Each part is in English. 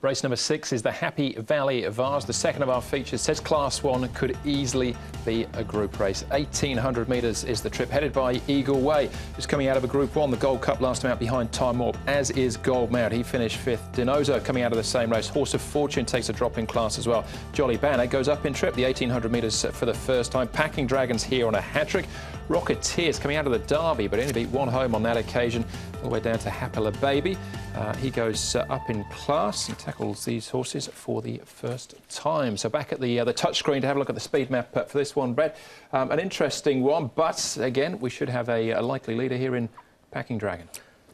Race number 6 is the Happy Valley Vase, the second of our features. Says Class 1 could easily be a group race. 1,800 metres is the trip, headed by Eagle Way, who's coming out of a Group 1. The Gold Cup last time out behind Time Warp, as is Gold Mount. He finished 5th. Dinozo coming out of the same race. Horse of Fortune takes a drop in class as well. Jolly Banner goes up in trip, the 1,800 metres for the first time. Packing Dragons here on a hat-trick. Rocketeers coming out of the Derby, but only beat one home on that occasion, all the way down to Happy Baby. He goes up in class and tackles these horses for the first time. So back at the touchscreen to have a look at the speed map for this one, Brett. An interesting one, but again, we should have a likely leader here in Packing Dragon.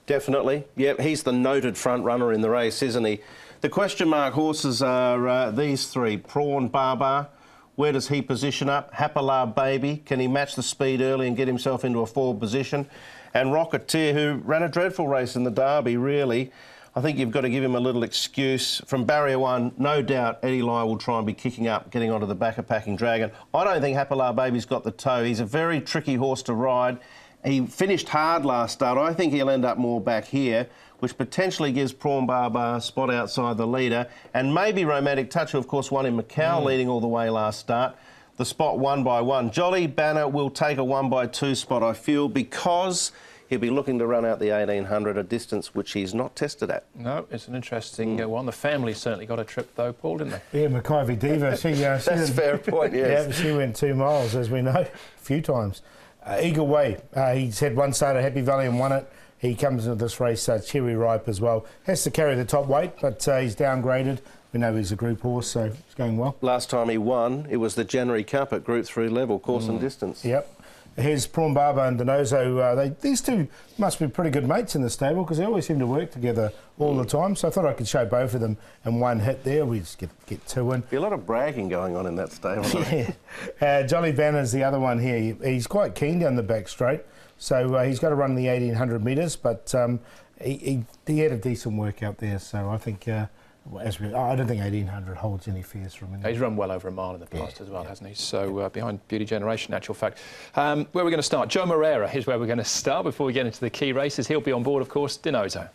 Definitely. Yep, he's the noted front runner in the race, isn't he? The question mark horses are these three. Prawn Barbar. Where does he position up? Happy Baby. Can he match the speed early and get himself into a forward position? And Rocketeer, who ran a dreadful race in the Derby, really. I think you've got to give him a little excuse. From barrier 1, no doubt Eddie Lai will try and be kicking up, getting onto the back of Packing Dragon. I don't think Happy Baby's got the toe. He's a very tricky horse to ride. He finished hard last start. I think he'll end up more back here, which potentially gives Prawn Barbar a spot outside the leader. And maybe Romantic Touch, who of course won in Macau, leading all the way last start. The spot 1 by 1. Jolly Banner will take a 1 by 2 spot, I feel, because he'll be looking to run out the 1,800, a distance which he's not tested at. No, it's an interesting one. The family certainly got a trip, though, Paul, didn't they? Yeah, Mackay Diva. That's a fair point, yes. Yeah, she went 2 miles, as we know, a few times. Eagle Way, he's had one start at Happy Valley and won it. He comes into this race cherry ripe as well. Has to carry the top weight, but he's downgraded. We know he's a group horse, so it's going well. Last time he won, it was the January Cup at Group 3 level, course and distance. Yep. Here's Prawn Barbar and Dinozo. These two must be pretty good mates in the stable because they always seem to work together all the time. So I thought I could show both of them in one hit there. We just get 2 in. Be a lot of bragging going on in that stable. Yeah. Jolly Banner's the other one here. He's quite keen down the back straight. So he's got to run the 1,800 metres, but he had a decent work out there. So I think... I don't think 1,800 holds any fears from him. He's run well over a mile in the past as well, hasn't he? So behind Beauty Generation, actual fact. Where are we going to start? Joe Moreira is where we're going to start before we get into the key races. He'll be on board, of course, Dinozo.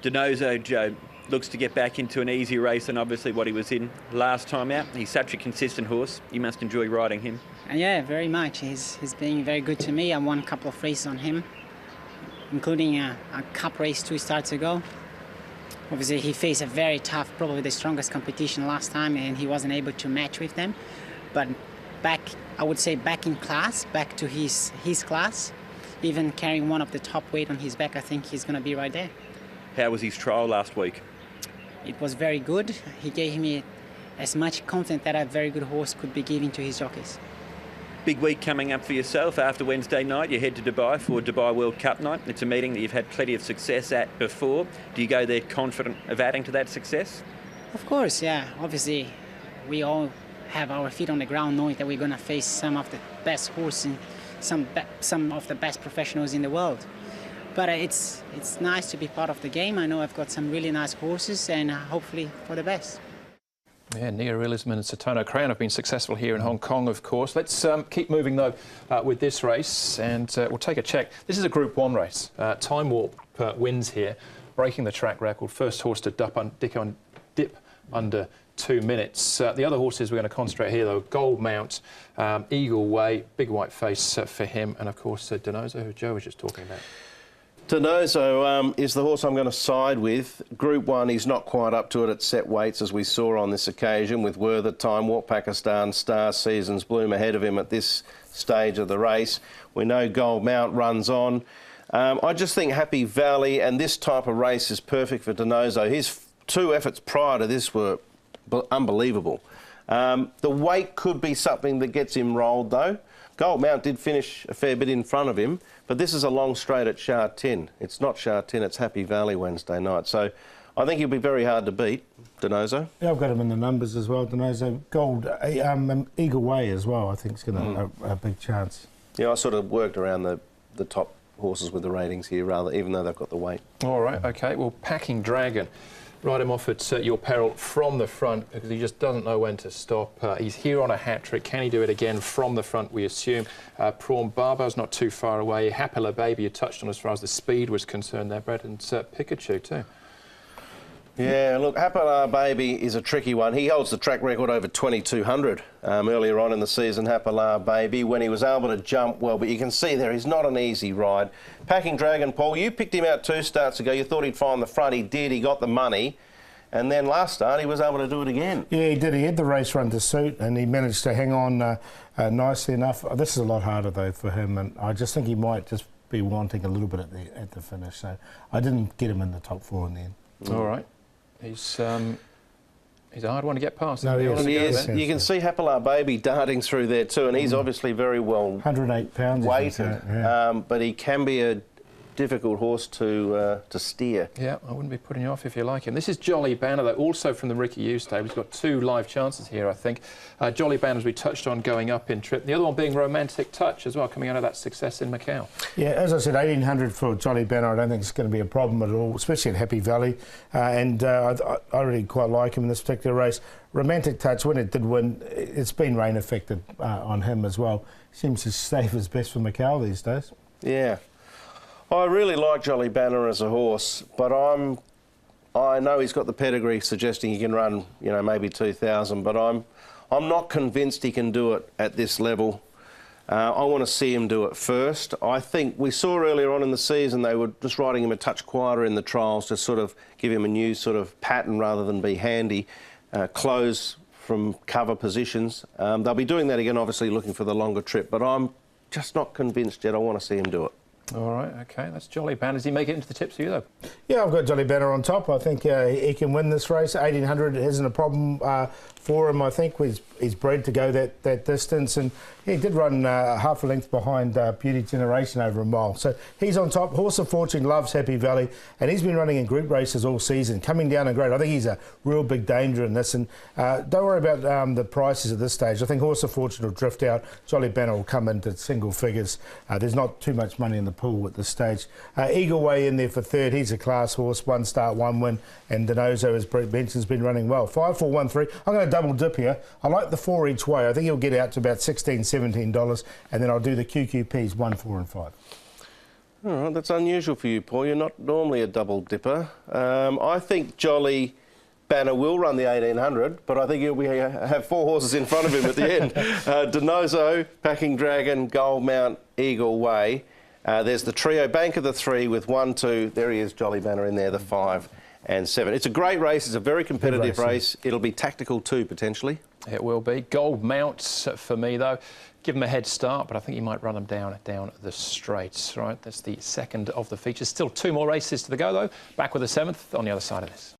Dinozo, Joe, looks to get back into an easier race than obviously what he was in last time out. He's such a consistent horse. You must enjoy riding him. Yeah, very much. He's been very good to me. I won a couple of races on him, including a cup race 2 starts ago. Obviously, he faced a very tough, probably the strongest competition last time, and he wasn't able to match with them. But I would say back in class, back to his class, even carrying one of the top weight on his back, I think he's going to be right there. How was his trial last week? It was very good. He gave me as much confidence that a very good horse could be giving to his jockeys. Big week coming up for yourself. After Wednesday night, you head to Dubai for Dubai World Cup night. It's a meeting that you've had plenty of success at before. Do you go there confident of adding to that success? Of course, yeah. Obviously, we all have our feet on the ground knowing that we're going to face some of the best horses and some of the best professionals in the world. But it's nice to be part of the game. I know I've got some really nice horses and hopefully for the best. Yeah, Neorealism and Satono Crown have been successful here in Hong Kong, of course. Let's keep moving, though, with this race, and we'll take a check. This is a Group 1 race. Time Warp wins here, breaking the track record. First horse to dip under 2 minutes. The other horses we're going to concentrate here, though, Gold Mount, Eagle Way, big white face for him, and, of course, Dinozo, who Joe was just talking about. Dinozo is the horse I'm going to side with. Group 1, he's not quite up to it at set weights, as we saw on this occasion, with Werther, Time Warp, Pakistan, Star Seasons, Bloom ahead of him at this stage of the race. We know Gold Mount runs on. I just think Happy Valley and this type of race is perfect for Dinozo. His 2 efforts prior to this were unbelievable. The weight could be something that gets him rolled, though. Gold Mount did finish a fair bit in front of him, but this is a long straight at Sha Tin. It's not Sha Tin, it's Happy Valley Wednesday night. So I think he'll be very hard to beat, Dinozo. Yeah, I've got him in the numbers as well, Dinozo. Gold, Eagle Way as well, I think is going to have a big chance. Yeah, I sort of worked around the top horses with the ratings here, even though they've got the weight. All right, OK. Well, Packing Dragon. Ride him off at your peril from the front because he just doesn't know when to stop. He's here on a hat-trick. Can he do it again from the front, we assume? Prawn Barbar's not too far away. Happy Baby you touched on as far as the speed was concerned there, Brett, and Pikachu too. Yeah, look, Happy Baby is a tricky one. He holds the track record over 2,200 earlier on in the season, Happy Baby, when he was able to jump well. But you can see there, he's not an easy ride. Packing Dragon, Paul, you picked him out 2 starts ago. You thought he'd find the front. He did. He got the money. And then last start, he was able to do it again. Yeah, he did. He had the race run to suit, and he managed to hang on nicely enough. This is a lot harder, though, for him, and I just think he might just be wanting a little bit at the finish. So I didn't get him in the top 4 in the end. All right. He's a hard one to get past. No, He is. You can see Happy Baby darting through there too, and he's obviously very well 108 pounds weighted, but he can be a difficult horse to steer. Yeah, I wouldn't be putting you off if you like him. This is Jolly Banner, though, also from the Ricky Hughes stable. He's got 2 live chances here, I think. Jolly Banner, as we touched on, going up in trip. The other one being Romantic Touch as well, coming out of that success in Macau. Yeah, as I said, 1,800 for Jolly Banner. I don't think it's going to be a problem at all, especially at Happy Valley. I really quite like him in this particular race. Romantic Touch, when it did win, it's been rain affected on him as well. Seems to save his best for Macau these days. Yeah. I really like Jolly Banner as a horse, but I know he's got the pedigree suggesting he can run, you know, maybe 2,000, but I'm not convinced he can do it at this level. I want to see him do it first. I think we saw earlier on in the season they were just riding him a touch quieter in the trials to sort of give him a new sort of pattern rather than be handy, close from cover positions. They'll be doing that again, obviously looking for the longer trip, but I'm just not convinced yet. I want to see him do it. All right, OK, that's Jolly Banner. Does he make it into the tips for you, though? Yeah, I've got Jolly Banner on top. I think he can win this race. 1,800 isn't a problem for him, I think. He's bred to go that distance, and he did run half a length behind Beauty Generation over a mile. So he's on top. Horse of Fortune loves Happy Valley, and he's been running in group races all season, coming down in grade. I think he's a real big danger in this, and don't worry about the prices at this stage. I think Horse of Fortune will drift out. Jolly Banner will come into single figures. There's not too much money in the pool at this stage. Eagle Way in there for 3rd. He's a class horse, 1 start, 1 win, and Denozo, as Brett mentioned, has been running well. 5, 4, 1, 3. I'm going to double dip here. I like the 4 each way. I think he'll get out to about $16, $17, and then I'll do the QQPs 1, 4 and 5. All right, that's unusual for you, Paul. You're not normally a double dipper. I think Jolly Banner will run the 1,800, but I think he'll have 4 horses in front of him at the end. Denozo, Packing Dragon, Gold Mount, Eagle Way. There's the trio, bank of the 3 with 1, 2. There he is, Jolly Banner in there, the 5 and 7. It's a great race. It's a very competitive race. It'll be tactical too, potentially. It will be. Gold Mounts for me, though. Give him a head start, but I think he might run them down the straights. Right, that's the 2nd of the features. Still 2 more races to go, though. Back with the 7th on the other side of this.